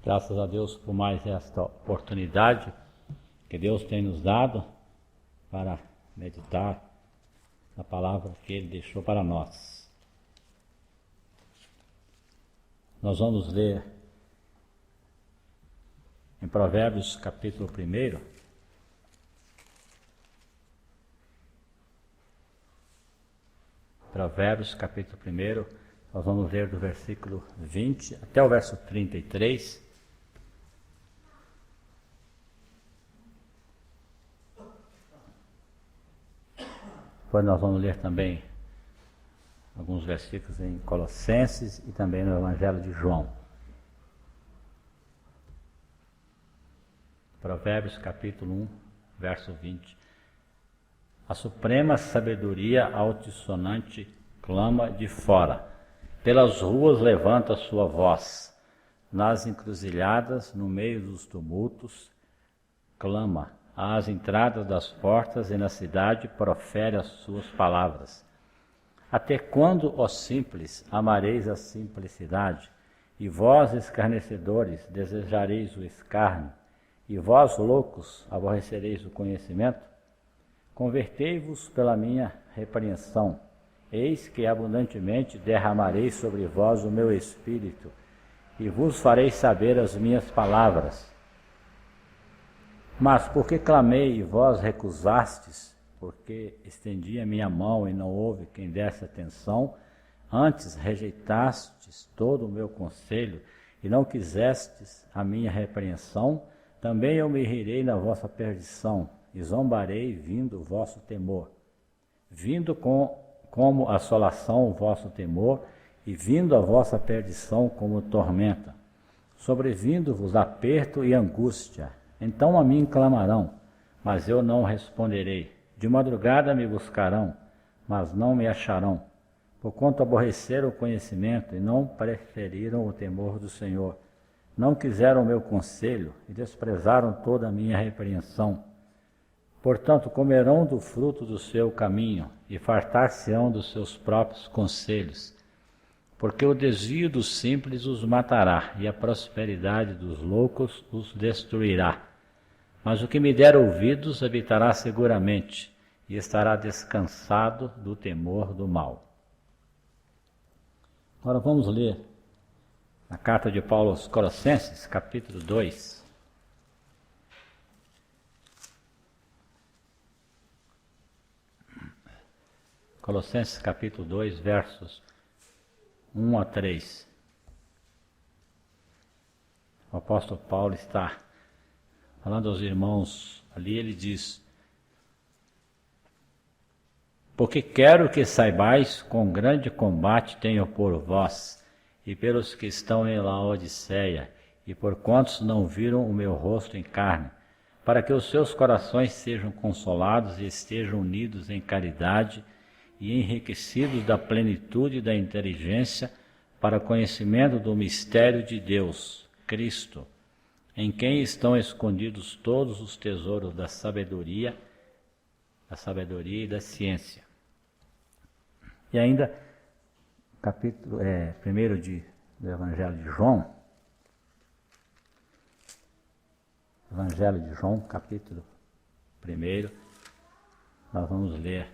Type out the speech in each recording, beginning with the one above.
Graças a Deus por mais esta oportunidade que Deus tem nos dado para meditar na palavra que Ele deixou para nós. Nós vamos ler em Provérbios capítulo 1. Provérbios capítulo 1, nós vamos ler do versículo 20 até o verso 33. Depois nós vamos ler também alguns versículos em Colossenses e também no Evangelho de João. Provérbios capítulo 1, verso 20. A suprema sabedoria altissonante clama de fora. Pelas ruas levanta sua voz. Nas encruzilhadas, no meio dos tumultos, clama. Às entradas das portas e na cidade profere as suas palavras. Até quando, ó simples, amareis a simplicidade? E vós, escarnecedores, desejareis o escárnio? E vós, loucos, aborrecereis o conhecimento? Convertei-vos pela minha repreensão. Eis que abundantemente derramarei sobre vós o meu espírito, e vos farei saber as minhas palavras. Mas porque clamei e vós recusastes, porque estendi a minha mão e não houve quem desse atenção, antes rejeitastes todo o meu conselho e não quisestes a minha repreensão, também eu me rirei na vossa perdição e zombarei vindo o vosso temor. Vindo como assolação o vosso temor e vindo a vossa perdição como tormenta. Sobrevindo-vos aperto e angústia. Então a mim clamarão, mas eu não responderei. De madrugada me buscarão, mas não me acharão. Porquanto aborreceram o conhecimento e não preferiram o temor do Senhor. Não quiseram o meu conselho e desprezaram toda a minha repreensão. Portanto, comerão do fruto do seu caminho e fartar-se-ão dos seus próprios conselhos. Porque o desvio dos simples os matará e a prosperidade dos loucos os destruirá. Mas o que me der ouvidos habitará seguramente e estará descansado do temor do mal. Agora vamos ler a carta de Paulo aos Colossenses, capítulo 2. Colossenses capítulo 2, versos 1 a 3. O apóstolo Paulo está falando aos irmãos ali, ele diz: porque quero que saibais quão grande combate tenho por vós e pelos que estão em Laodiceia e por quantos não viram o meu rosto em carne, para que os seus corações sejam consolados e estejam unidos em caridade e enriquecidos da plenitude da inteligência para conhecimento do mistério de Deus, Cristo, em quem estão escondidos todos os tesouros da sabedoria e da ciência. E ainda, capítulo 1 do Evangelho de João, Evangelho de João, capítulo 1, nós vamos ler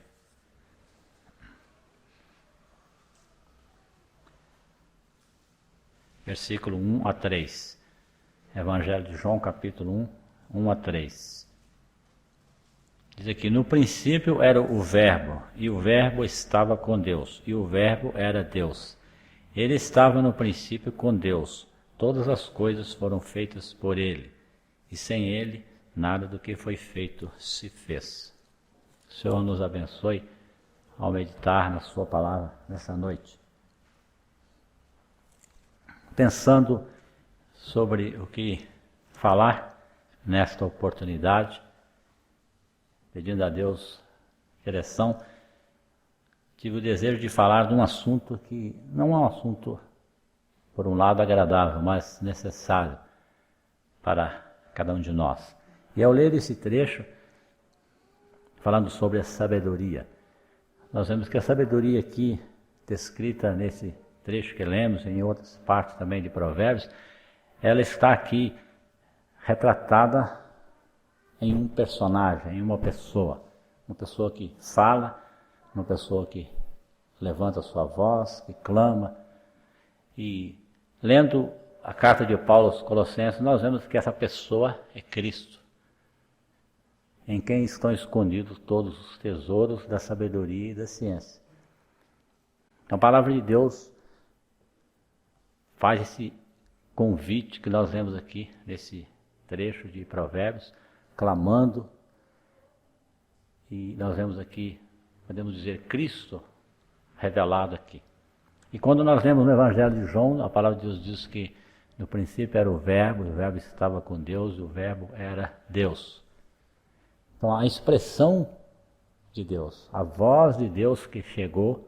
versículo 1 a 3. Evangelho de João, capítulo 1 a 3. Diz aqui: no princípio era o Verbo, e o Verbo estava com Deus, e o Verbo era Deus. Ele estava no princípio com Deus. Todas as coisas foram feitas por ele, e sem ele nada do que foi feito se fez. O Senhor nos abençoe ao meditar na sua palavra nessa noite. Pensando sobre o que falar nesta oportunidade, pedindo a Deus direção, tive o desejo de falar de um assunto que não é um assunto, por um lado, agradável, mas necessário para cada um de nós. E ao ler esse trecho, falando sobre a sabedoria, nós vemos que a sabedoria aqui, descrita nesse trecho que lemos, em outras partes também de Provérbios, ela está aqui retratada em um personagem, em uma pessoa que fala, uma pessoa que levanta a sua voz, que clama. E lendo a carta de Paulo aos Colossenses, nós vemos que essa pessoa é Cristo, em quem estão escondidos todos os tesouros da sabedoria e da ciência. Então, a palavra de Deus faz esse convite que nós vemos aqui, nesse trecho de Provérbios, clamando, e nós vemos aqui, podemos dizer, Cristo revelado aqui. E quando nós lemos no Evangelho de João, a palavra de Deus diz que no princípio era o Verbo estava com Deus, e o Verbo era Deus. Então a expressão de Deus, a voz de Deus que chegou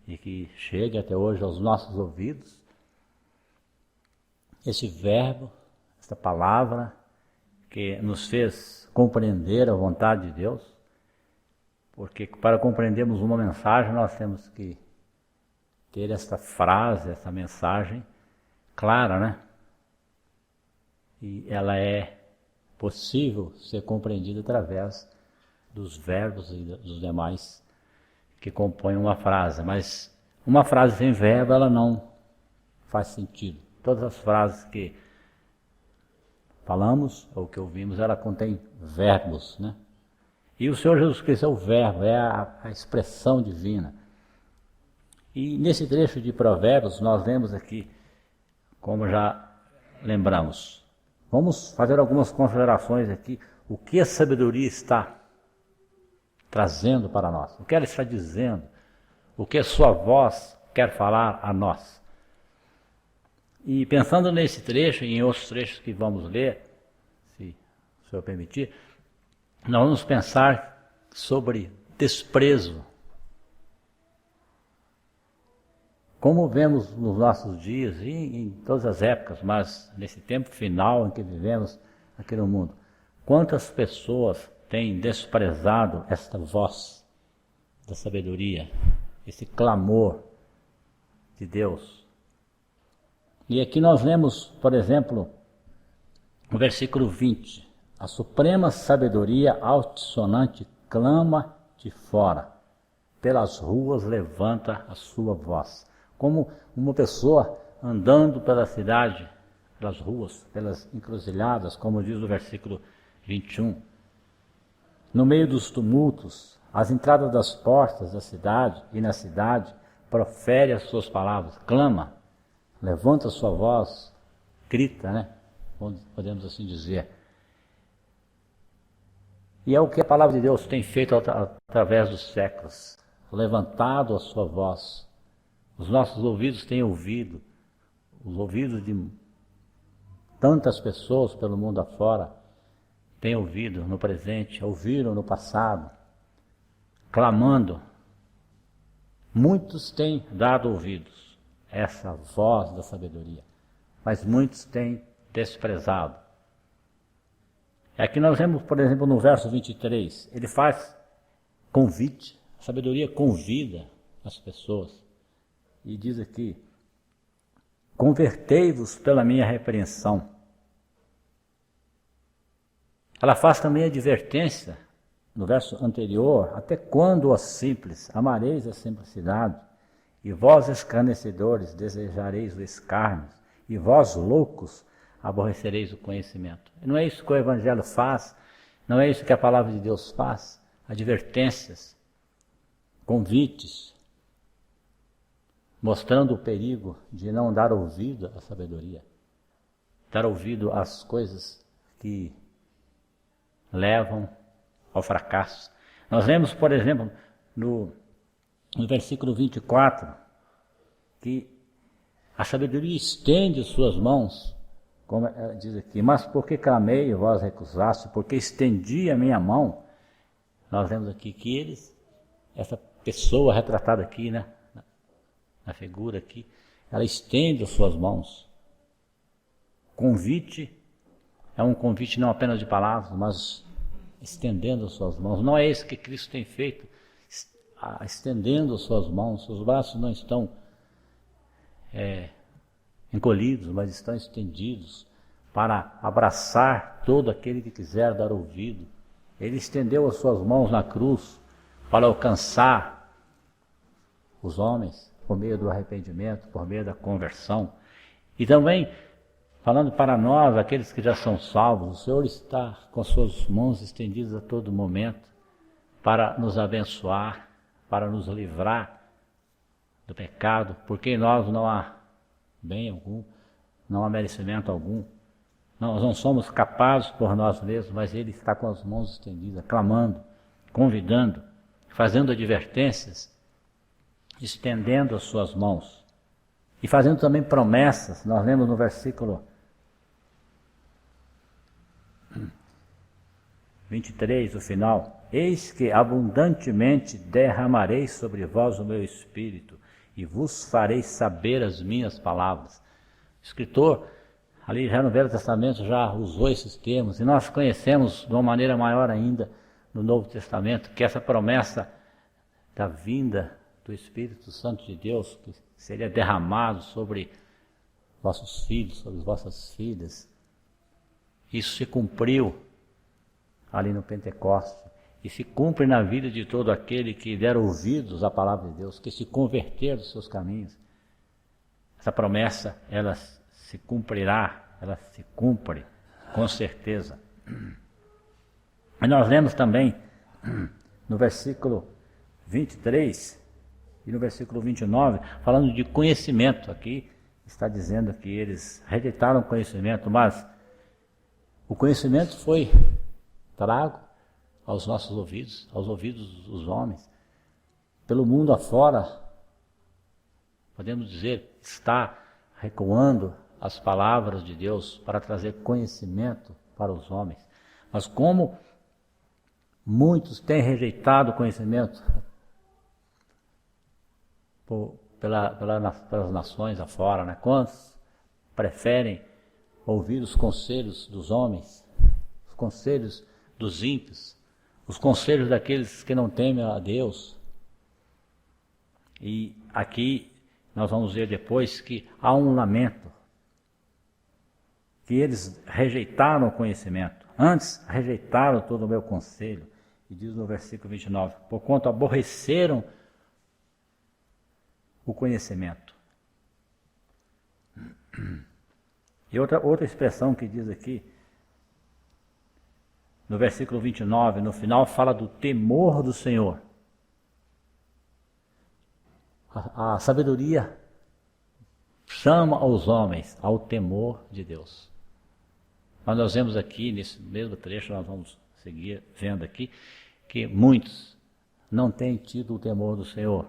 e que chega até hoje aos nossos ouvidos, esse Verbo, essa palavra que nos fez compreender a vontade de Deus, porque para compreendermos uma mensagem nós temos que ter essa frase, essa mensagem clara, né? E ela é possível ser compreendida através dos verbos e dos demais que compõem uma frase. Mas uma frase sem verbo, ela não faz sentido. Todas as frases que falamos ou que ouvimos, ela contém verbos, né? E o Senhor Jesus Cristo é o verbo, é a expressão divina. E nesse trecho de Provérbios, nós lemos aqui, como já lembramos, vamos fazer algumas considerações aqui, o que a sabedoria está trazendo para nós, o que ela está dizendo, o que a sua voz quer falar a nós. E pensando nesse trecho e em outros trechos que vamos ler, se o Senhor permitir, nós vamos pensar sobre desprezo. Como vemos nos nossos dias e em todas as épocas, mas nesse tempo final em que vivemos aqui no mundo, quantas pessoas têm desprezado esta voz da sabedoria, esse clamor de Deus. E aqui nós lemos, por exemplo, no versículo 20, a suprema sabedoria altissonante clama de fora, pelas ruas levanta a sua voz. Como uma pessoa andando pela cidade, pelas ruas, pelas encruzilhadas, como diz o versículo 21. No meio dos tumultos, às entradas das portas da cidade e na cidade, profere as suas palavras, clama, levanta a sua voz, grita, né? Podemos assim dizer. E é o que a palavra de Deus tem feito através dos séculos, levantado a sua voz. Os nossos ouvidos têm ouvido, os ouvidos de tantas pessoas pelo mundo afora têm ouvido no presente, ouviram no passado, clamando. Muitos têm dado ouvidos a essa voz da sabedoria, mas muitos têm desprezado. Aqui nós vemos, por exemplo, no verso 23, ele faz convite, a sabedoria convida as pessoas. E diz aqui, convertei-vos pela minha repreensão. Ela faz também advertência, no verso anterior, até quando, ó simples, amareis a simplicidade, e vós escarnecedores desejareis o escárnio, e vós loucos aborrecereis o conhecimento. Não é isso que o Evangelho faz, não é isso que a palavra de Deus faz, advertências, convites, mostrando o perigo de não dar ouvido à sabedoria, dar ouvido às coisas que levam ao fracasso. Nós vemos, por exemplo, no versículo 24, que a sabedoria estende suas mãos, como diz aqui, mas porque clamei e vós recusaste, porque estendi a minha mão. Nós vemos aqui que essa pessoa retratada aqui, né? A figura aqui, ela estende as suas mãos. Convite é um convite não apenas de palavras, mas estendendo as suas mãos. Não é isso que Cristo tem feito, estendendo as suas mãos. Seus braços não estão encolhidos, mas estão estendidos para abraçar todo aquele que quiser dar ouvido. Ele estendeu as suas mãos na cruz para alcançar os homens por meio do arrependimento, por meio da conversão. E também, falando para nós, aqueles que já são salvos, o Senhor está com as suas mãos estendidas a todo momento para nos abençoar, para nos livrar do pecado, porque em nós não há bem algum, não há merecimento algum. Nós não somos capazes por nós mesmos, mas Ele está com as mãos estendidas, clamando, convidando, fazendo advertências, estendendo as suas mãos e fazendo também promessas. Nós lemos no versículo 23, o final: eis que abundantemente derramarei sobre vós o meu espírito e vos farei saber as minhas palavras. O escritor, ali já no Velho Testamento, já usou esses termos, e nós conhecemos de uma maneira maior ainda no Novo Testamento, que essa promessa da vinda do Espírito Santo de Deus, que seria derramado sobre vossos filhos, sobre vossas filhas, isso se cumpriu ali no Pentecostes, e se cumpre na vida de todo aquele que der ouvidos à palavra de Deus, que se converter dos seus caminhos. Essa promessa, ela se cumprirá, ela se cumpre com certeza. E nós lemos também no versículo 23 e no versículo 29, falando de conhecimento. Aqui está dizendo que eles rejeitaram o conhecimento, mas o conhecimento foi trago aos nossos ouvidos, aos ouvidos dos homens. Pelo mundo afora, podemos dizer, está recuando as palavras de Deus para trazer conhecimento para os homens. Mas como muitos têm rejeitado o conhecimento pelas nações afora, né? Quantos preferem ouvir os conselhos dos homens, os conselhos dos ímpios, os conselhos daqueles que não temem a Deus. E aqui nós vamos ver depois que há um lamento, que eles rejeitaram o conhecimento. Antes rejeitaram todo o meu conselho. E diz no versículo 29, porquanto aborreceram o conhecimento. E outra expressão que diz aqui, no versículo 29, no final, fala do temor do Senhor. A sabedoria chama os homens ao temor de Deus. Mas nós vemos aqui, nesse mesmo trecho, nós vamos seguir vendo aqui, que muitos não têm tido o temor do Senhor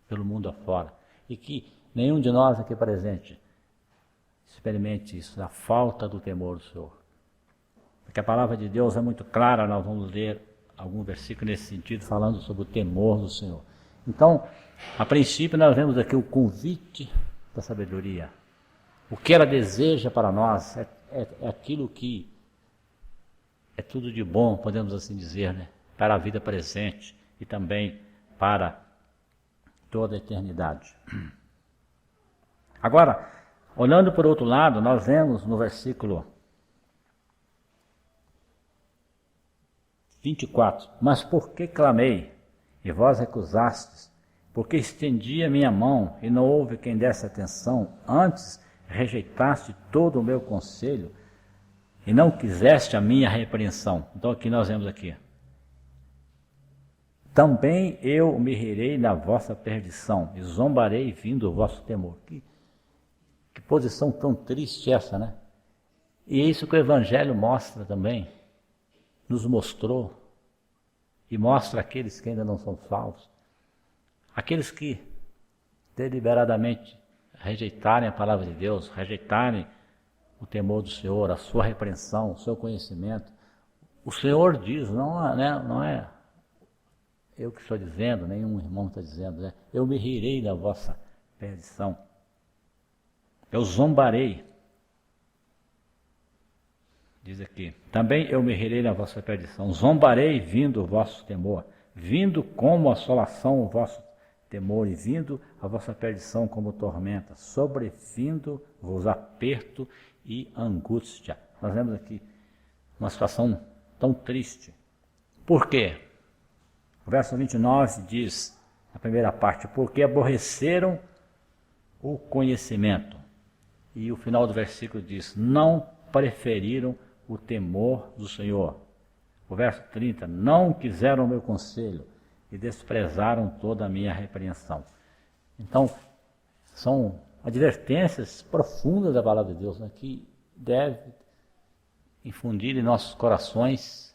pelo mundo afora. E que nenhum de nós aqui presente experimente isso, a falta do temor do Senhor. Porque a palavra de Deus é muito clara, nós vamos ler algum versículo nesse sentido, falando sobre o temor do Senhor. Então, a princípio, nós vemos aqui o convite da sabedoria. O que ela deseja para nós é aquilo que é tudo de bom, podemos assim dizer, né? Para a vida presente e também para toda a eternidade. Agora, olhando por outro lado, nós vemos no versículo 24, mas por que clamei, e vós recusastes? Porque estendi a minha mão, e não houve quem desse atenção. Antes rejeitaste todo o meu conselho, e não quiseste a minha repreensão. Então aqui nós vemos aqui. Também eu me rirei na vossa perdição, e zombarei vindo o vosso temor. Que posição tão triste essa, né? E é isso que o Evangelho mostra também. Nos mostrou e mostra aqueles que ainda não são salvos, aqueles que deliberadamente rejeitarem a palavra de Deus, rejeitarem o temor do Senhor, a sua repreensão, o seu conhecimento. O Senhor diz, não é eu que estou dizendo, nenhum irmão está dizendo, né? Eu me rirei da vossa perdição, eu zombarei. Diz aqui, também eu me rirei na vossa perdição, zombarei vindo o vosso temor, vindo como assolação o vosso temor e vindo a vossa perdição como tormenta, sobrevindo-vos aperto e angústia. Nós vemos aqui uma situação tão triste. Por quê? O verso 29 diz, na primeira parte, porque aborreceram o conhecimento. E o final do versículo diz, não preferiram o temor do Senhor. O verso 30, não quiseram o meu conselho e desprezaram toda a minha repreensão. Então, são advertências profundas da palavra de Deus, né, que deve infundir em nossos corações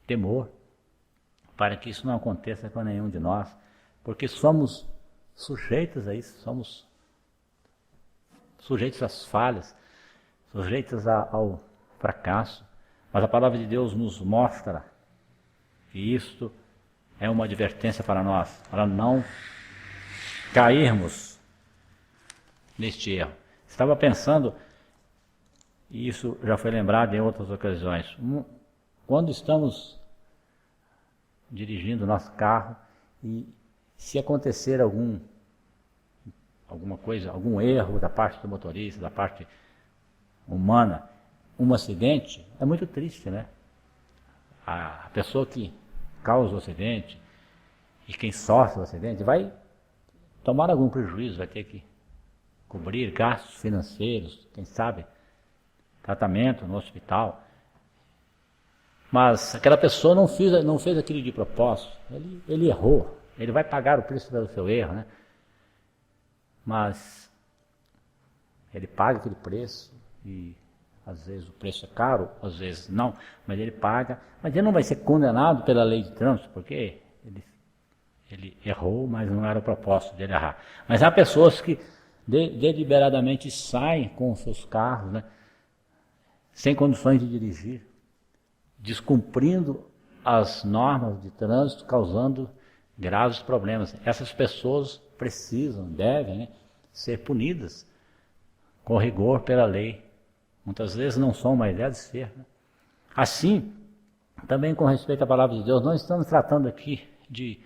temor, para que isso não aconteça com nenhum de nós, porque somos sujeitos a isso, somos sujeitos às falhas, sujeitos ao fracasso, mas a palavra de Deus nos mostra que isto é uma advertência para nós, para não cairmos neste erro. Estava pensando, e isso já foi lembrado em outras ocasiões, quando estamos dirigindo o nosso carro e se acontecer alguma coisa, algum erro da parte do motorista, da parte humana, um acidente, é muito triste, né? A pessoa que causa o acidente e quem sofre o acidente vai tomar algum prejuízo, vai ter que cobrir gastos financeiros, quem sabe tratamento no hospital. Mas aquela pessoa não fez aquilo de propósito, ele errou, ele vai pagar o preço pelo seu erro, né? Mas ele paga aquele preço e às vezes o preço é caro, às vezes não, mas ele paga, mas ele não vai ser condenado pela lei de trânsito, porque ele errou, mas não era o propósito dele errar. Mas há pessoas que deliberadamente saem com os seus carros, né, sem condições de dirigir, descumprindo as normas de trânsito, causando graves problemas. Essas pessoas precisam, devem, né, ser punidas com rigor pela lei. Muitas vezes não são, mas deve ser, né? Assim, também com respeito à palavra de Deus, não estamos tratando aqui de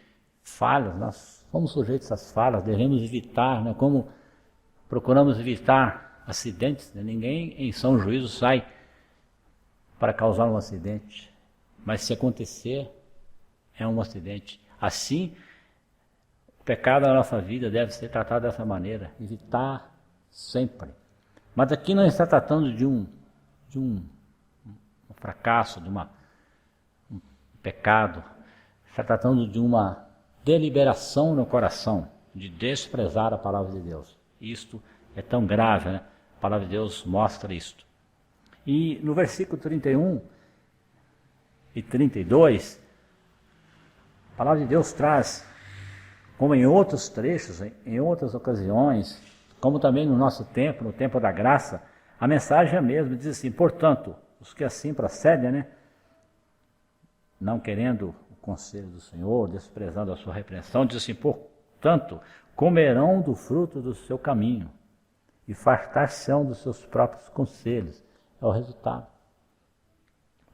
falhas, nós somos sujeitos às falhas, devemos evitar, né, como procuramos evitar acidentes, né? Ninguém em são juízo sai para causar um acidente, mas se acontecer, é um acidente. Assim, o pecado da nossa vida deve ser tratado dessa maneira, evitar sempre. Mas aqui não está tratando de um fracasso, de um pecado, está tratando de uma deliberação no coração, de desprezar a palavra de Deus. Isto é tão grave, né? A palavra de Deus mostra isto. E no versículo 31 e 32, a palavra de Deus traz, como em outros trechos, em outras ocasiões, como também no nosso tempo, no tempo da graça, a mensagem é a mesma, diz assim, portanto, os que assim procedem, né, não querendo o conselho do Senhor, desprezando a sua repreensão, diz assim, portanto, comerão do fruto do seu caminho e fartar-se-ão dos seus próprios conselhos. É o resultado.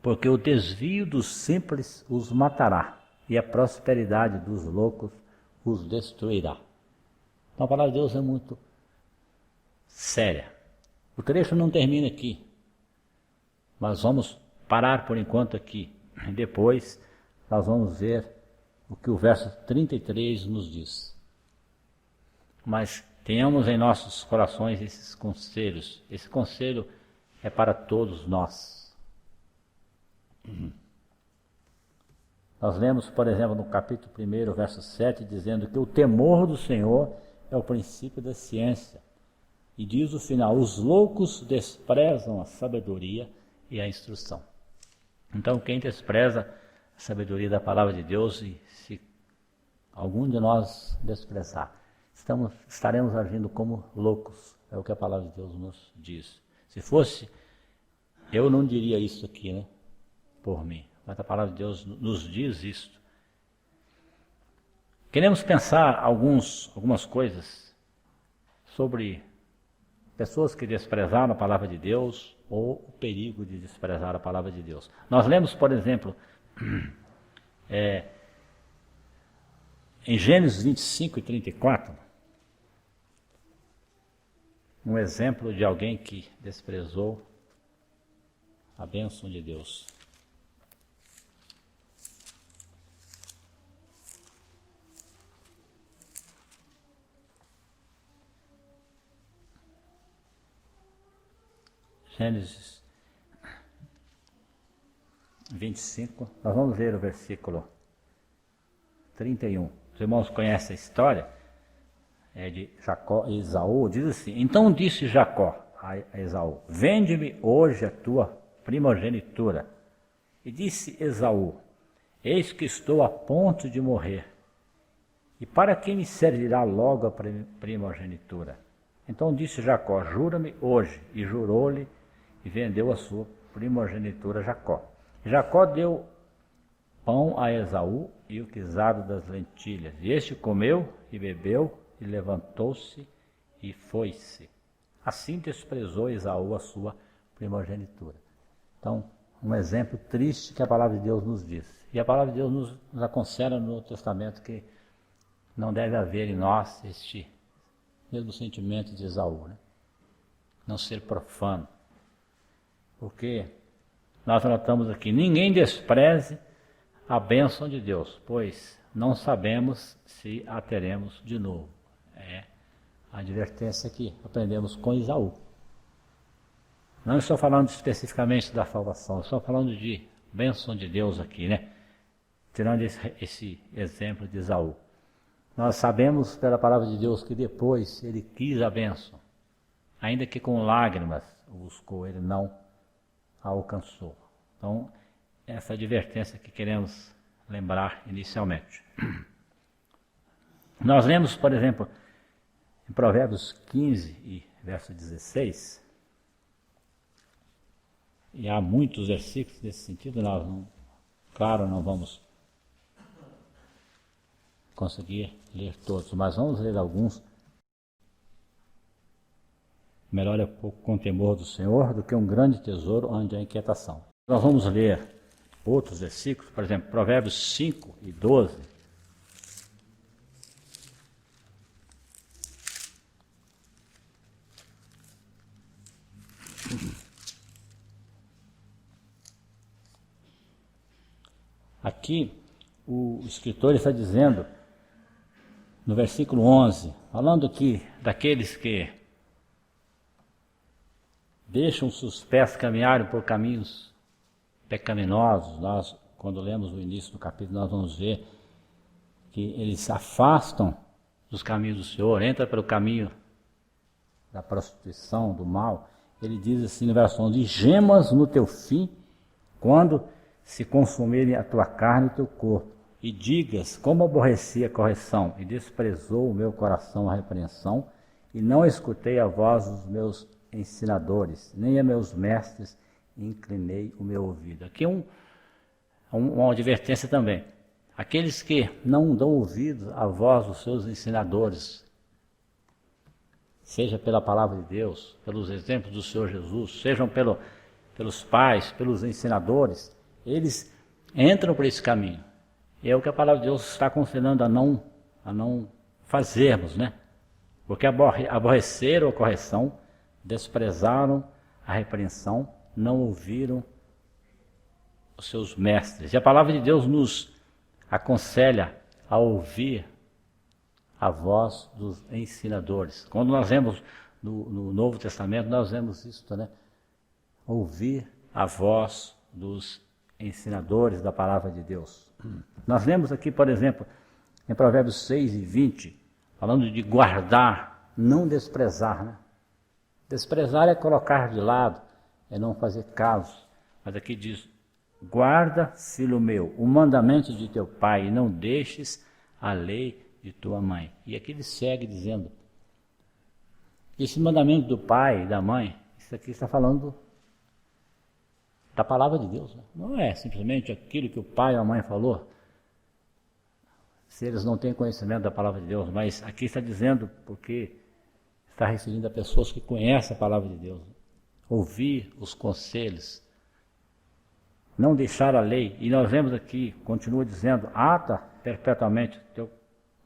Porque o desvio dos simples os matará e a prosperidade dos loucos os destruirá. Então a palavra de Deus é muito séria. O trecho não termina aqui, mas vamos parar por enquanto aqui. Depois nós vamos ver o que o verso 33 nos diz. Mas tenhamos em nossos corações esses conselhos. Esse conselho é para todos nós. Nós lemos, por exemplo, no capítulo 1, verso 7, dizendo que o temor do Senhor é o princípio da ciência. E diz o final, os loucos desprezam a sabedoria e a instrução. Então, quem despreza a sabedoria da palavra de Deus, e se algum de nós desprezar, estaremos agindo como loucos. É o que a palavra de Deus nos diz. Se fosse, eu não diria isso aqui, né? Por mim. Mas a palavra de Deus nos diz isto. Queremos pensar algumas coisas sobre pessoas que desprezaram a palavra de Deus ou o perigo de desprezar a palavra de Deus. Nós lemos, por exemplo, Em Gênesis 25 e 34, um exemplo de alguém que desprezou a bênção de Deus. Gênesis 25, nós vamos ler o versículo 31. Os irmãos conhecem a história, é de Jacó e Esaú. Diz assim: então disse Jacó a Esaú: vende-me hoje a tua primogenitura. E disse Esaú: eis que estou a ponto de morrer, e para que me servirá logo a primogenitura? Então disse Jacó: jura-me hoje. E jurou-lhe, e vendeu a sua primogenitura a Jacó. Jacó deu pão a Esaú e o guisado das lentilhas. E este comeu e bebeu, e levantou-se e foi-se. Assim desprezou Esaú a sua primogenitura. Então, um exemplo triste que a palavra de Deus nos diz. E a palavra de Deus nos aconselha no Novo Testamento que não deve haver em nós este mesmo sentimento de Esaú, né? Não ser profano. Porque nós notamos aqui: ninguém despreze a bênção de Deus, pois não sabemos se a teremos de novo. É a advertência que aprendemos com Esaú. Não estou falando especificamente da salvação, estou falando de bênção de Deus aqui, né? Tirando esse exemplo de Esaú. Nós sabemos pela palavra de Deus que depois ele quis a bênção, ainda que com lágrimas o buscou, ele não a alcançou. Então, essa advertência que queremos lembrar inicialmente. Nós lemos, por exemplo, em Provérbios 15 e verso 16, e há muitos versículos nesse sentido, nós não vamos conseguir ler todos, mas vamos ler alguns. Melhor é pouco com temor do Senhor do que um grande tesouro onde há inquietação. Nós vamos ler outros versículos, por exemplo, Provérbios 5 e 12. Aqui o escritor está dizendo, no versículo 11, falando aqui daqueles que deixam seus pés caminharem por caminhos pecaminosos. Nós, quando lemos o início do capítulo, nós vamos ver que eles se afastam dos caminhos do Senhor, entra pelo caminho da prostituição, do mal. Ele diz assim no verso 11: gemas no teu fim, quando se consumirem a tua carne e o teu corpo, e digas: como aborreci a correção, e desprezou o meu coração a repreensão, e não escutei a voz dos meus ensinadores, nem a meus mestres inclinei o meu ouvido. Aqui uma advertência também. Aqueles que não dão ouvido à voz dos seus ensinadores, seja pela palavra de Deus, pelos exemplos do Senhor Jesus, sejam pelos pais, pelos ensinadores, eles entram por esse caminho. E é o que a palavra de Deus está aconselhando a não fazermos, né? Porque aborreceram a correção, desprezaram a repreensão, não ouviram os seus mestres. E a palavra de Deus nos aconselha a ouvir a voz dos ensinadores. Quando nós vemos no Novo Testamento, nós vemos isso, né? Ouvir a voz dos ensinadores da palavra de Deus. Nós lemos aqui, por exemplo, em Provérbios 6 e 20, falando de guardar, não desprezar, né? Desprezar é colocar de lado, é não fazer caso. Mas aqui diz: guarda, filho meu, o mandamento de teu pai, e não deixes a lei de tua mãe. E aqui ele segue dizendo: esse mandamento do pai e da mãe, isso aqui está falando da palavra de Deus, né? Não é simplesmente aquilo que o pai ou a mãe falou, se eles não têm conhecimento da palavra de Deus, mas aqui está dizendo porque está referindo a pessoas que conhecem a palavra de Deus. Ouvir os conselhos, não deixar a lei. E nós vemos aqui, continua dizendo: ata perpetuamente teu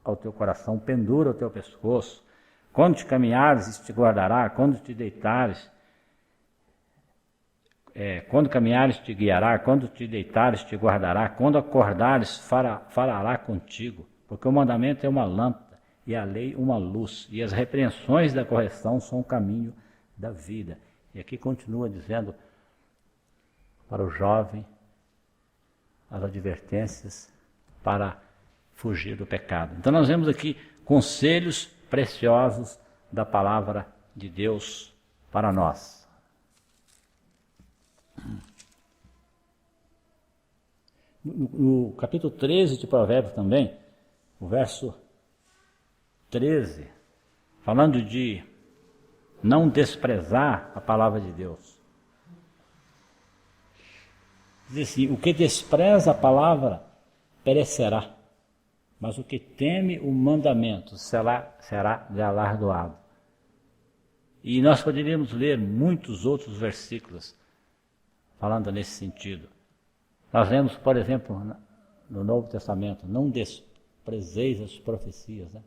ao teu coração, pendura ao teu pescoço. Quando te caminhares, te guardará. Quando te deitares, quando caminhares, te guiará. Quando te deitares, te guardará. Quando acordares, falará contigo. Porque o mandamento é uma lâmpada, e a lei uma luz, e as repreensões da correção são o caminho da vida. E aqui continua dizendo para o jovem as advertências para fugir do pecado. Então nós vemos aqui conselhos preciosos da palavra de Deus para nós. No capítulo 13 de Provérbios também, o verso 13, falando de não desprezar a palavra de Deus. Diz assim: o que despreza a palavra perecerá, mas o que teme o mandamento será galardoado. E nós poderíamos ler muitos outros versículos falando nesse sentido. Nós lemos, por exemplo, no Novo Testamento, não desprezeis as profecias, né?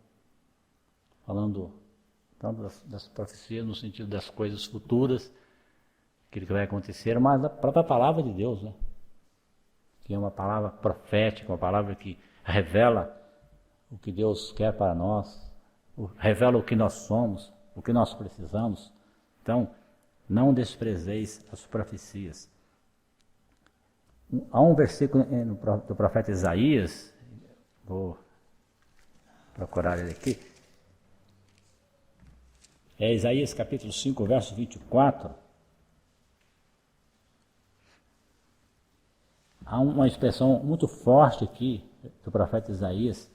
Falando tanto das profecias no sentido das coisas futuras, aquilo que vai acontecer, mas da própria palavra de Deus, né? Que é uma palavra profética, uma palavra que revela o que Deus quer para nós, revela o que nós somos, o que nós precisamos. Então, não desprezeis as profecias. Há um versículo do profeta Isaías, vou procurar ele aqui, é Isaías capítulo 5, verso 24. Há uma expressão muito forte aqui do profeta Isaías,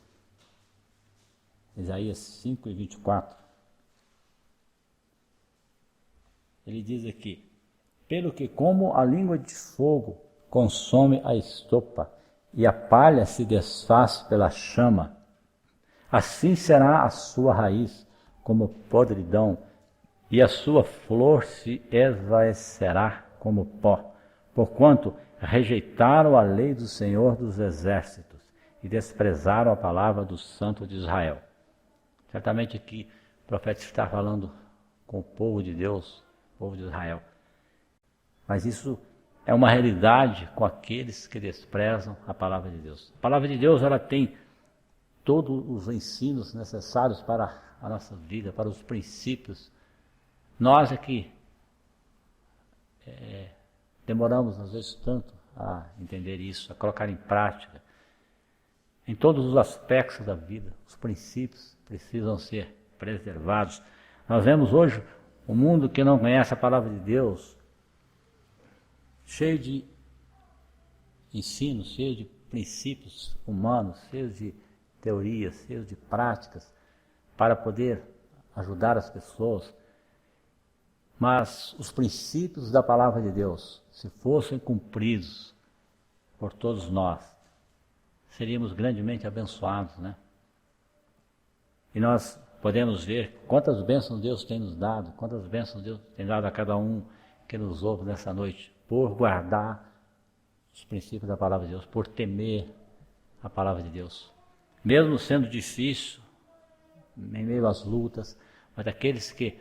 Isaías 5 e 24. Ele diz aqui: pelo que como a língua de fogo consome a estopa, e a palha se desfaz pela chama, assim será a sua raiz como podridão, e a sua flor se esvaecerá como pó, porquanto rejeitaram a lei do Senhor dos Exércitos e desprezaram a palavra do Santo de Israel. Certamente aqui o profeta está falando com o povo de Deus, o povo de Israel. Mas isso é uma realidade com aqueles que desprezam a palavra de Deus. A palavra de Deus, ela tem todos os ensinos necessários para a nossa vida, para os princípios. Nós aqui demoramos às vezes tanto a entender isso, a colocar em prática. Em todos os aspectos da vida, os princípios precisam ser preservados. Nós vemos hoje um mundo que não conhece a palavra de Deus, cheio de ensinos, cheio de princípios humanos, cheio de teorias, cheio de práticas, para poder ajudar as pessoas. Mas os princípios da palavra de Deus, se fossem cumpridos por todos nós, seríamos grandemente abençoados, né? E nós podemos ver quantas bênçãos Deus tem nos dado, quantas bênçãos Deus tem dado a cada um que nos ouve nessa noite, por guardar os princípios da palavra de Deus, por temer a palavra de Deus. Mesmo sendo difícil, em meio às lutas, mas aqueles que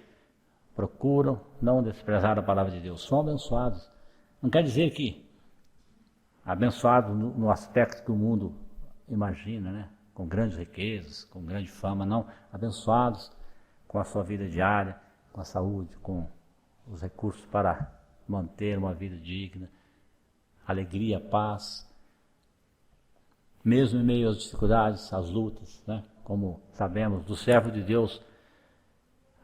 procuram não desprezar a palavra de Deus são abençoados. Não quer dizer que abençoados no aspecto que o mundo imagina, né? Com grandes riquezas, com grande fama, não. Abençoados com a sua vida diária, com a saúde, com os recursos para manter uma vida digna, alegria, paz. Mesmo em meio às dificuldades, às lutas, né? Como sabemos, do servo de Deus,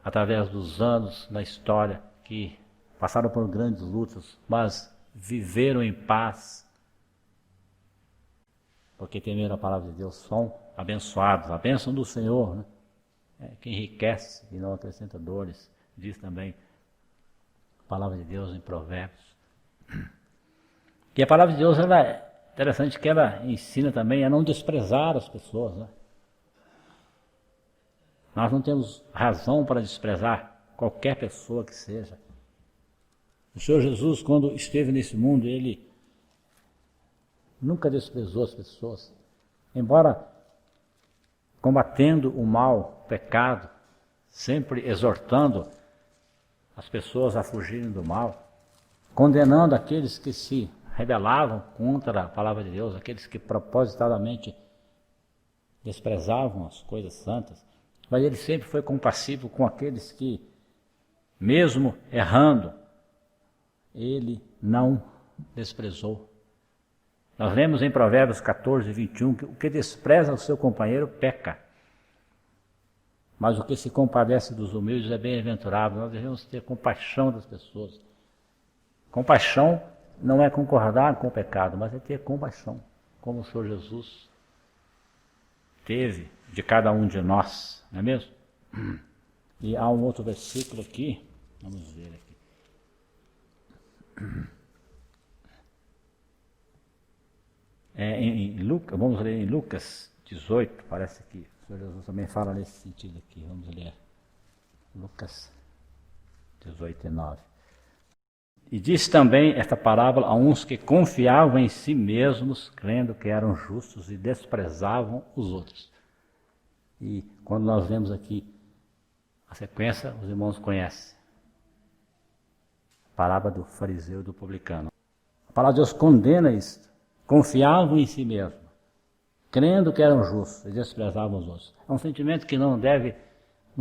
através dos anos na história, que passaram por grandes lutas, mas viveram em paz, porque temeram a palavra de Deus, são abençoados. A bênção do Senhor, né? Que enriquece e não acrescenta dores, diz também a palavra de Deus em Provérbios. E a palavra de Deus, ela é interessante que ela ensina também a não desprezar as pessoas, né? Nós não temos razão para desprezar qualquer pessoa que seja. O Senhor Jesus, quando esteve nesse mundo, ele nunca desprezou as pessoas. Embora combatendo o mal, o pecado, sempre exortando as pessoas a fugirem do mal, condenando aqueles que se rebelavam contra a palavra de Deus, aqueles que propositadamente desprezavam as coisas santas, mas ele sempre foi compassivo com aqueles que, mesmo errando, ele não desprezou. Nós lemos em Provérbios 14, 21, que o que despreza o seu companheiro peca. Mas o que se compadece dos humildes é bem-aventurado. Nós devemos ter compaixão das pessoas. Compaixão não é concordar com o pecado, mas é ter compaixão, como o Senhor Jesus teve de cada um de nós, não é mesmo? E há um outro versículo aqui, vamos ver aqui. Vamos ler em Lucas 18, parece que o Senhor Jesus também fala nesse sentido aqui. Vamos ler Lucas 18 e 9. E disse também esta parábola a uns que confiavam em si mesmos, crendo que eram justos e desprezavam os outros. E quando nós vemos aqui a sequência, os irmãos conhecem. A parábola do fariseu e do publicano. A palavra de Deus condena isto. Confiavam em si mesmos, crendo que eram justos e desprezavam os outros. É um sentimento que não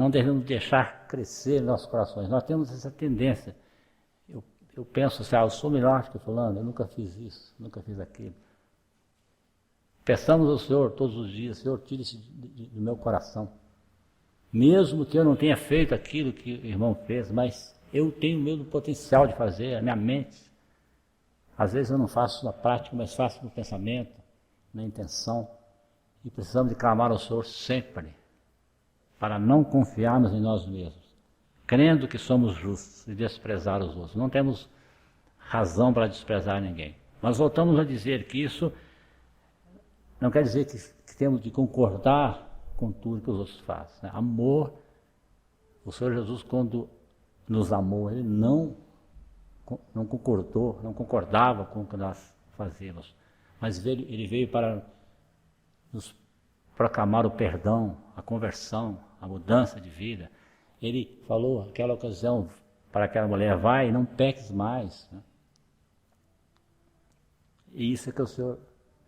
devemos deixar crescer em nossos corações. Nós temos essa tendência. Eu penso assim, eu sou melhor que fulano, eu nunca fiz isso, nunca fiz aquilo. Peçamos ao Senhor todos os dias, Senhor, tire isso do meu coração. Mesmo que eu não tenha feito aquilo que o irmão fez, mas eu tenho o mesmo potencial de fazer, a minha mente. Às vezes eu não faço na prática, mas faço no pensamento, na intenção. E precisamos de clamar ao Senhor sempre, para não confiarmos em nós mesmos, crendo que somos justos e desprezar os outros. Não temos razão para desprezar ninguém. Mas voltamos a dizer que isso não quer dizer que temos de concordar com tudo que os outros fazem, né? Amor, o Senhor Jesus, quando nos amou, Ele não concordou, não concordava com o que nós fazíamos, mas Ele veio para nos proclamar o perdão, a conversão, a mudança de vida. Ele falou naquela ocasião para aquela mulher, vai e não peques mais, né? E isso é que o Senhor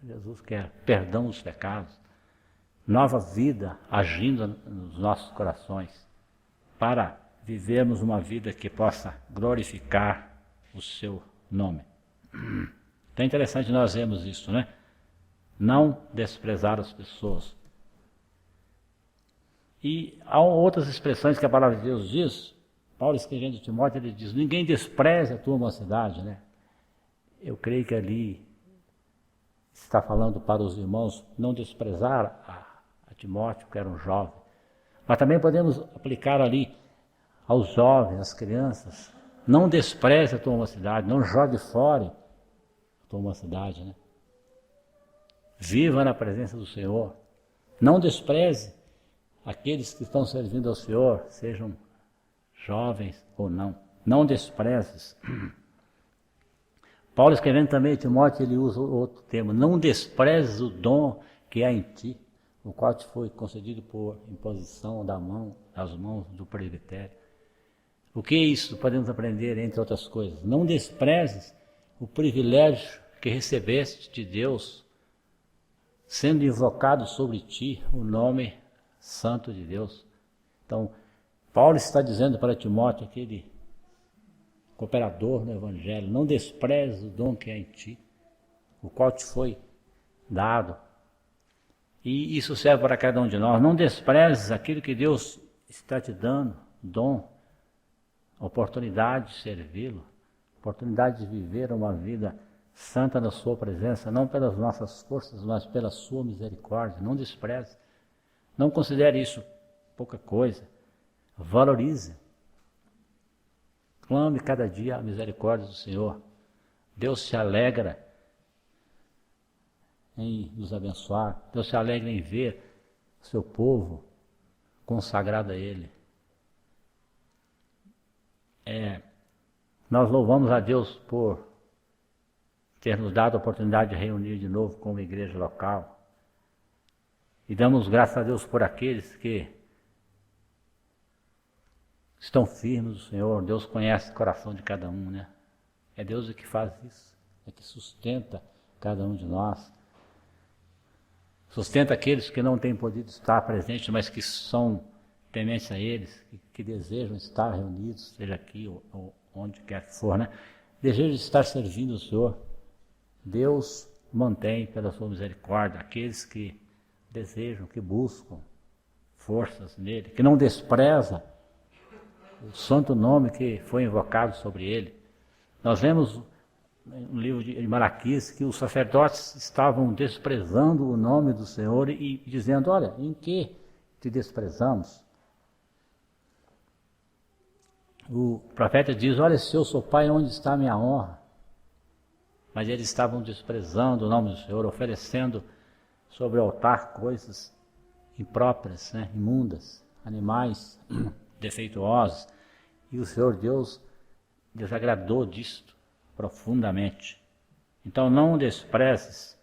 Jesus quer, perdão dos pecados, nova vida agindo nos nossos corações, para vivermos uma vida que possa glorificar o seu nome. Então é interessante nós vermos isso, né? Não desprezar as pessoas. E há outras expressões que a palavra de Deus diz. Paulo, escrevendo a Timóteo, ele diz, ninguém despreze a tua mocidade, né? Eu creio que ali está falando para os irmãos não desprezar a Timóteo, que era um jovem. Mas também podemos aplicar ali aos jovens, às crianças. Não despreze a tua mocidade, não jogue fora a tua mocidade, né? Viva na presença do Senhor. Não despreze aqueles que estão servindo ao Senhor, sejam jovens ou não. Não desprezes. Paulo, escrevendo também a Timóteo, ele usa outro termo. Não desprezes o dom que há em ti, o qual te foi concedido por imposição das mãos do presbitério. O que é isso? Podemos aprender, entre outras coisas. Não desprezes o privilégio que recebeste de Deus, sendo invocado sobre ti o nome santo de Deus. Então, Paulo está dizendo para Timóteo, aquele cooperador no Evangelho, não desprezes o dom que há em ti, o qual te foi dado. E isso serve para cada um de nós. Não desprezes aquilo que Deus está te dando, dom, oportunidade de servi-lo, oportunidade de viver uma vida santa na sua presença, não pelas nossas forças, mas pela sua misericórdia. Não despreze. Não considere isso pouca coisa. Valorize. Clame cada dia a misericórdia do Senhor. Deus se alegra em nos abençoar. Deus se alegra em ver o seu povo consagrado a Ele. Nós louvamos a Deus por ter nos dado a oportunidade de reunir de novo como igreja local. E damos graças a Deus por aqueles que estão firmes no Senhor. Deus conhece o coração de cada um, né? É Deus que faz isso, é que sustenta cada um de nós. Sustenta aqueles que não têm podido estar presentes, mas que são tementes a eles, que desejam estar reunidos, seja aqui ou onde quer que for, né? Desejam estar servindo o Senhor. Deus mantém pela sua misericórdia aqueles que desejam, que buscam forças nele, que não despreza o santo nome que foi invocado sobre ele. Nós vemos no livro de Malaquias que os sacerdotes estavam desprezando o nome do Senhor e dizendo, olha, em que te desprezamos? O profeta diz, olha, se eu sou pai, onde está a minha honra? Mas eles estavam desprezando o nome do Senhor, oferecendo sobre o altar coisas impróprias, né, imundas, animais defeituosos. E o Senhor Deus desagradou disto profundamente. Então não desprezes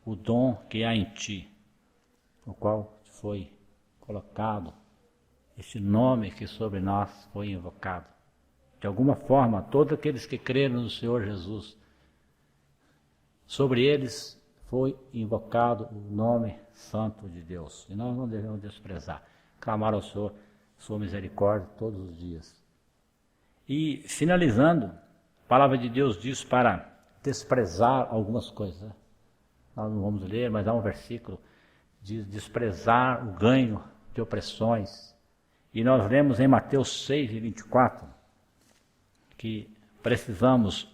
o dom que há em ti, o qual foi colocado, este nome que sobre nós foi invocado. De alguma forma, todos aqueles que creram no Senhor Jesus, sobre eles foi invocado o nome santo de Deus. E nós não devemos desprezar, clamar ao Senhor sua misericórdia todos os dias. E finalizando, a palavra de Deus diz para desprezar algumas coisas, né? Nós não vamos ler, mas há um versículo, diz desprezar o ganho de opressões. E nós lemos em Mateus 6:24, que precisamos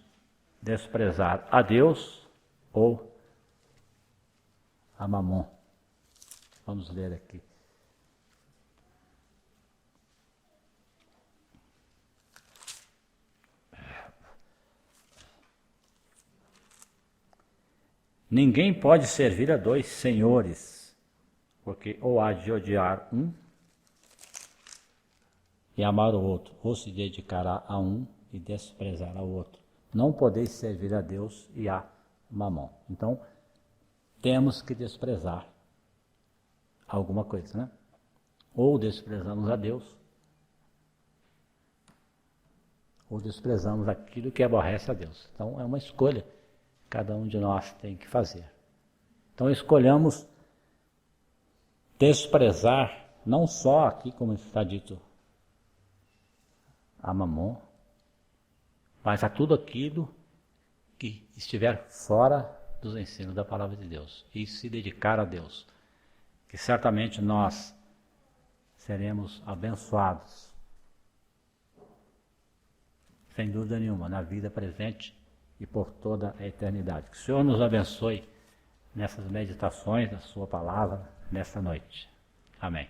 desprezar a Deus ou a Mamon. Vamos ler aqui. Ninguém pode servir a dois senhores, porque ou há de odiar um e amar o outro, ou se dedicará a um e desprezará o outro. Não podeis servir a Deus e a Mamon. Então, temos que desprezar alguma coisa, né? Ou desprezamos a Deus, ou desprezamos aquilo que aborrece a Deus. Então, é uma escolha que cada um de nós tem que fazer. Então, escolhamos desprezar, não só aqui, como está dito, a Mamon, mas a tudo aquilo que estiver fora dos ensinos da palavra de Deus e se dedicar a Deus, que certamente nós seremos abençoados, sem dúvida nenhuma, na vida presente e por toda a eternidade. Que o Senhor nos abençoe nessas meditações da sua palavra nessa noite. Amém.